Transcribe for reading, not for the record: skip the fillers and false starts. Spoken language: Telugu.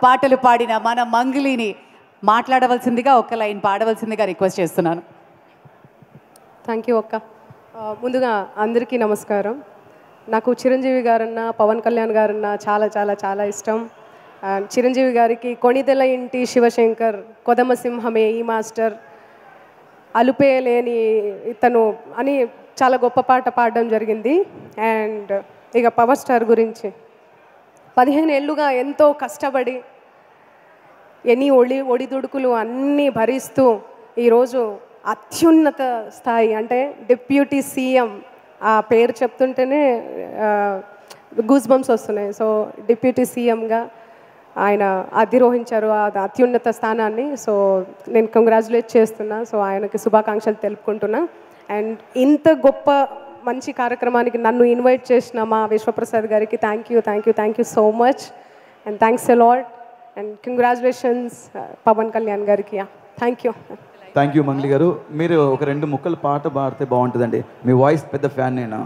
పాటలు పాడిన మన మంగ్లీని మాట్లాడవలసిందిగా ఒక లైన్ పాడవలసిందిగా రిక్వెస్ట్ చేస్తున్నాను. థ్యాంక్ యూ అక్క. ముందుగా అందరికీ నమస్కారం. నాకు చిరంజీవి గారన్నా పవన్ కళ్యాణ్ గారన్నా చాలా చాలా చాలా ఇష్టం. చిరంజీవి గారికి కొణిదెల ఇంటి శివశంకర్, కొదమ సింహమే ఈ మాస్టర్, అలుపే లేని ఇతను అని చాలా గొప్ప పాట పాడడం జరిగింది. అండ్ ఇక పవర్ స్టార్ గురించి 15 ఏళ్ళుగా ఎంతో కష్టపడి ఎన్ని ఒడిదుడుకులు అన్నీ భరిస్తూ ఈరోజు అత్యున్నత స్థాయి అంటే డిప్యూటీ సీఎం, ఆ పేరు చెప్తుంటేనే గూస్ బంప్స్ వస్తున్నాయి. సో డిప్యూటీ సీఎంగా ఆయన అధిరోహించారు ఆ అత్యున్నత స్థానాన్ని. సో నేను కంగ్రాచులేట్ చేస్తున్నా. సో ఆయనకి శుభాకాంక్షలు తెలుపుకుంటున్నా. అండ్ ఇంత గొప్ప మంచి కార్యక్రమానికి నన్ను ఇన్వైట్ చేసిన మా విశ్వప్రసాద్ గారికి thank you so much and thanks a lot and congratulations Pawan Kalyan గారికి. థ్యాంక్ యూ మంగ్లీ గారు. మీరు ఒక 2 ముక్కలు పాట పాడితే బాగుంటుందండి. మీ వాయిస్ పెద్ద ఫ్యాన్ నేను.